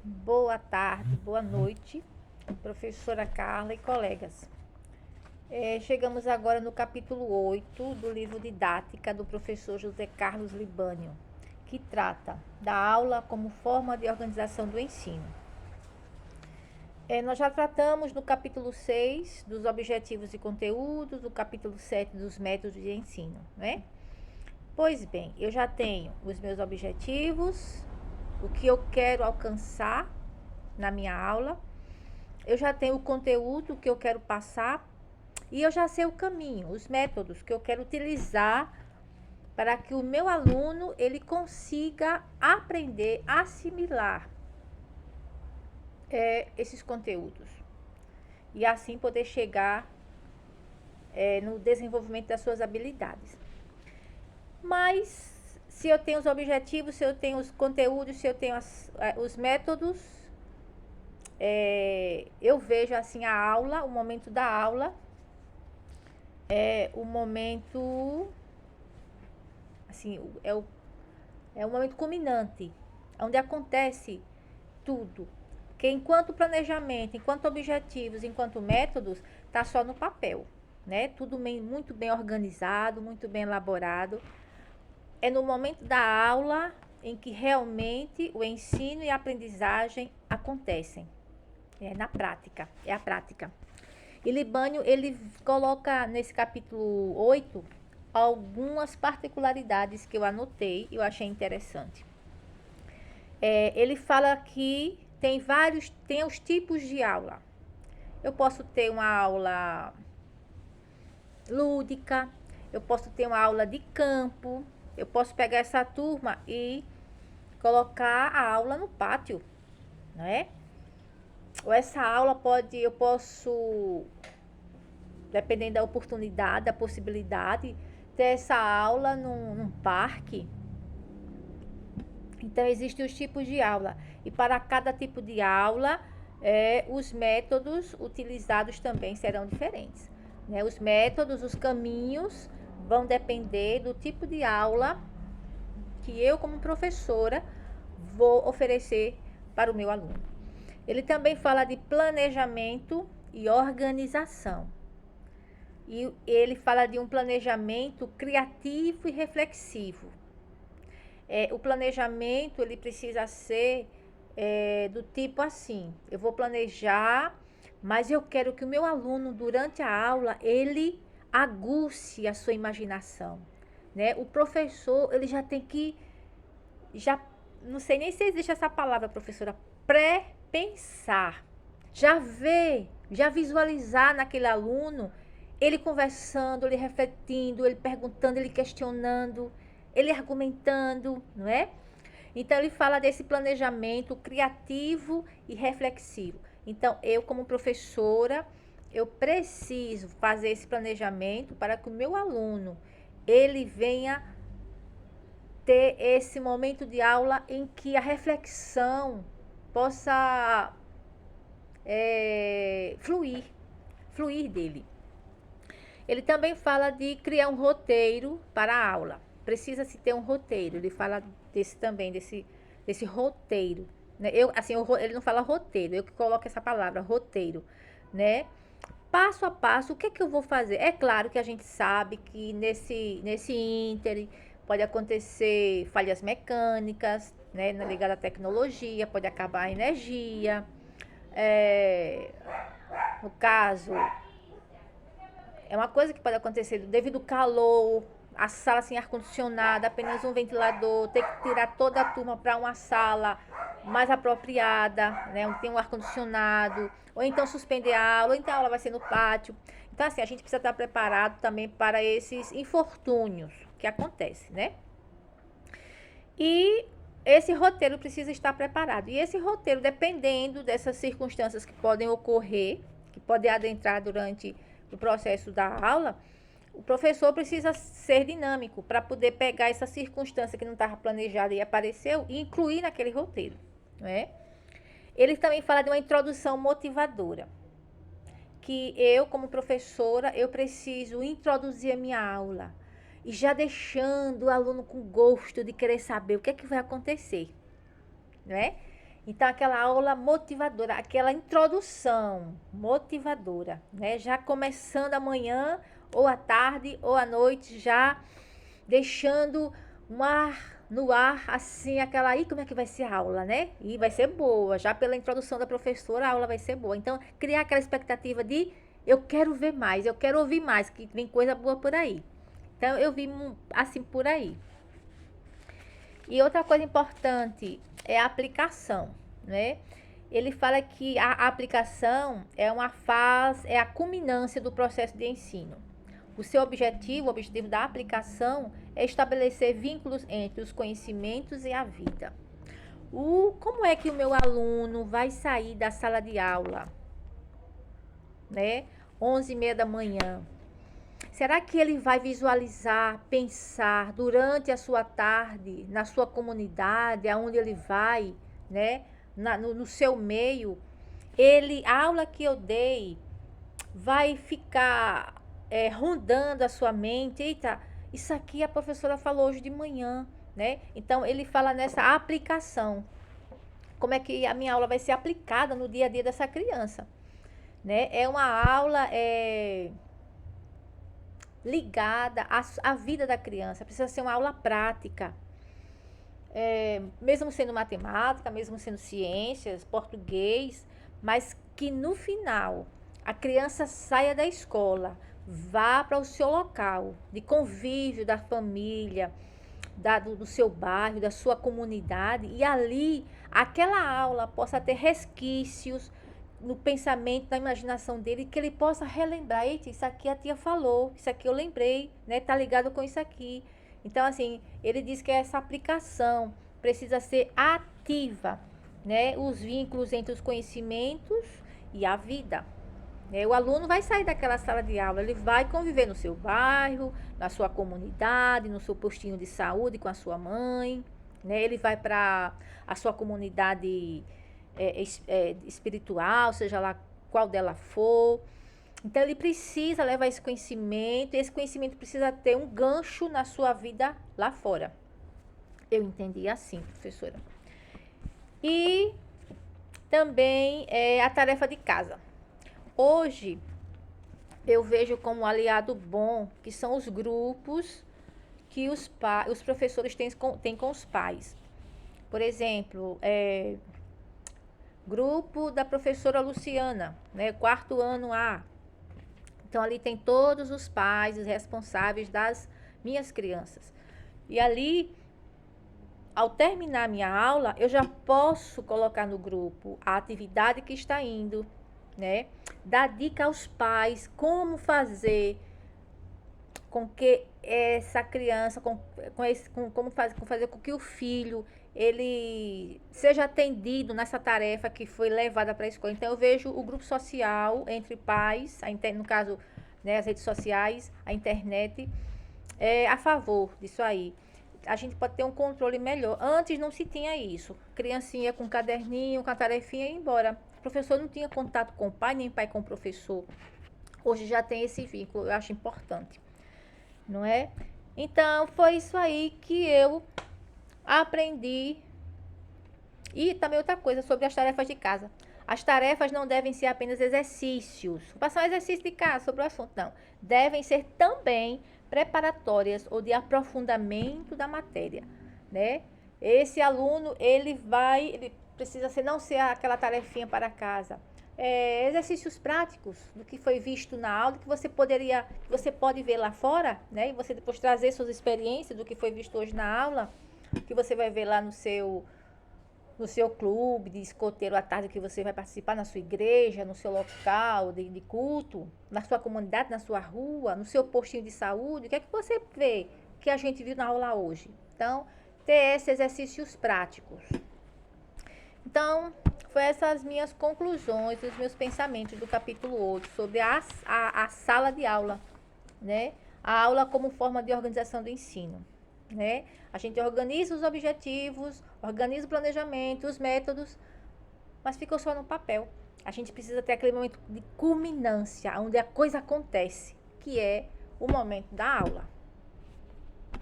Boa tarde, boa noite, professora Carla e colegas. Chegamos agora no capítulo 8 do livro Didática do professor José Carlos Libânio, que trata da aula como forma de organização do ensino. Nós já tratamos no capítulo 6 dos objetivos e conteúdos, do capítulo 7 dos métodos de ensino, né? Pois bem, eu já tenho os meus objetivos, o que eu quero alcançar na minha aula, eu já tenho o conteúdo que eu quero passar e eu já sei o caminho, os métodos que eu quero utilizar para que o meu aluno ele consiga aprender, assimilar esses conteúdos e assim poder chegar no desenvolvimento das suas habilidades. Mas se eu tenho os objetivos, se eu tenho os conteúdos, se eu tenho os métodos, eu vejo assim a aula, o momento da aula é o momento assim, é o momento culminante, onde acontece tudo. Porque enquanto planejamento, enquanto objetivos, enquanto métodos, tá só no papel, né? Tudo muito bem organizado, muito bem elaborado. É no momento da aula em que realmente o ensino e a aprendizagem acontecem. É na prática, é a prática. E Libânio, ele coloca nesse capítulo 8 algumas particularidades que eu anotei e eu achei interessante. Ele fala que tem os tipos de aula. Eu posso ter uma aula lúdica, eu posso ter uma aula de campo, eu posso pegar essa turma e colocar a aula no pátio, né? Ou essa aula eu posso, dependendo da oportunidade, da possibilidade, ter essa aula num parque. Então, existem os tipos de aula. E para cada tipo de aula, os métodos utilizados também serão diferentes, né? Os métodos, os caminhos vão depender do tipo de aula que eu, como professora, vou oferecer para o meu aluno. Ele também fala de planejamento e organização. E ele fala de um planejamento criativo e reflexivo. O planejamento ele precisa ser do tipo assim, eu vou planejar, mas eu quero que o meu aluno durante a aula ele aguce a sua imaginação, né? O professor ele já tem que já não sei nem se existe essa palavra, professora, pré-pensar, já visualizar naquele aluno ele conversando, ele refletindo, ele perguntando, ele questionando, ele argumentando, não é? Então ele fala desse planejamento criativo e reflexivo. Então eu como professora, eu preciso fazer esse planejamento para que o meu aluno ele venha ter esse momento de aula em que a reflexão possa fluir dele. Ele também fala de criar um roteiro para a aula. Precisa-se ter um roteiro. Ele fala desse roteiro. Né? Ele não fala roteiro, eu que coloco essa palavra, roteiro. Né? Passo a passo, o que é que eu vou fazer? É claro que a gente sabe que nesse ínterim pode acontecer falhas mecânicas, né, ligada à tecnologia, pode acabar a energia. No caso, é uma coisa que pode acontecer devido ao calor, a sala sem ar-condicionado, apenas um ventilador, ter que tirar toda a turma para uma sala mais apropriada, né, onde tem um ar-condicionado, ou então suspender a aula, ou então a aula vai ser no pátio. Então, assim, a gente precisa estar preparado também para esses infortúnios que acontecem, né? E esse roteiro precisa estar preparado. E esse roteiro, dependendo dessas circunstâncias que podem ocorrer, que podem adentrar durante o processo da aula, o professor precisa ser dinâmico para poder pegar essa circunstância que não estava planejada e apareceu e incluir naquele roteiro, não é? Ele também fala de uma introdução motivadora, que eu, como professora, eu preciso introduzir a minha aula e já deixando o aluno com gosto de querer saber o que é que vai acontecer, né? Então, aquela aula motivadora, aquela introdução motivadora, né? Já começando amanhã, ou à tarde, ou à noite, já deixando um ar no ar, assim, aquela aí, como é que vai ser a aula, né? E vai ser boa, já pela introdução da professora, a aula vai ser boa. Então, criar aquela expectativa de eu quero ver mais, eu quero ouvir mais, que vem coisa boa por aí. Então, eu vi assim por aí. E outra coisa importante é a aplicação, né? Ele fala que a aplicação é uma fase, é a culminância do processo de ensino. O objetivo da aplicação é estabelecer vínculos entre os conhecimentos e a vida. Como é que o meu aluno vai sair da sala de aula, né? 11h30 da manhã. Será que ele vai visualizar, pensar durante a sua tarde, na sua comunidade, aonde ele vai, né? No seu meio? A aula que eu dei vai ficar rondando a sua mente. Eita, isso aqui a professora falou hoje de manhã, né? Então, ele fala nessa aplicação. Como é que a minha aula vai ser aplicada no dia a dia dessa criança, né? É uma aula ligada à vida da criança. Precisa ser uma aula prática. Mesmo sendo matemática, mesmo sendo ciências, português, mas que no final a criança saia da escola, vá para o seu local de convívio da família, do seu bairro, da sua comunidade, e ali aquela aula possa ter resquícios no pensamento, na imaginação dele, que ele possa relembrar: eita, isso aqui a tia falou, isso aqui eu lembrei, né? Tá ligado com isso aqui. Então, assim, ele diz que essa aplicação precisa ser ativa, né? Os vínculos entre os conhecimentos e a vida. O aluno vai sair daquela sala de aula, ele vai conviver no seu bairro, na sua comunidade, no seu postinho de saúde com a sua mãe, né? Ele vai para a sua comunidade espiritual, seja lá qual dela for. Então, ele precisa levar esse conhecimento, e esse conhecimento precisa ter um gancho na sua vida lá fora. Eu entendi assim, professora. E também a tarefa de casa. Hoje, eu vejo como aliado bom que são os grupos que os professores têm com os pais. Por exemplo, grupo da professora Luciana, né, 4º ano A. Então, ali tem todos os pais, os responsáveis das minhas crianças. E ali, ao terminar a minha aula, eu já posso colocar no grupo a atividade que está indo, né? Dar dica aos pais como fazer com que essa criança, como fazer com que o filho ele seja atendido nessa tarefa que foi levada para a escola. Então, eu vejo o grupo social entre pais, no caso, né, as redes sociais, a internet, a favor disso aí. A gente pode ter um controle melhor. Antes não se tinha isso. Criancinha com caderninho, com a tarefinha e ia embora. O professor não tinha contato com o pai, nem pai com o professor. Hoje já tem esse vínculo, eu acho importante, não é? Então, foi isso aí que eu aprendi. E também outra coisa sobre as tarefas de casa. As tarefas não devem ser apenas exercícios. Vou passar um exercício de casa sobre o assunto, não. Devem ser também preparatórias ou de aprofundamento da matéria, né? Esse aluno, ele precisa não ser aquela tarefinha para casa. Exercícios práticos do que foi visto na aula, que você pode ver lá fora, né? E você depois trazer suas experiências do que foi visto hoje na aula, que você vai ver lá no seu clube de escoteiro à tarde, que você vai participar na sua igreja, no seu local de culto, na sua comunidade, na sua rua, no seu postinho de saúde. O que é que você vê que a gente viu na aula hoje? Então, ter esses exercícios práticos. Então, foi essas minhas conclusões, os meus pensamentos do capítulo 8 sobre a sala de aula, né? A aula como forma de organização do ensino, né? A gente organiza os objetivos, organiza o planejamento, os métodos, mas ficou só no papel. A gente precisa ter aquele momento de culminância, onde a coisa acontece, que é o momento da aula.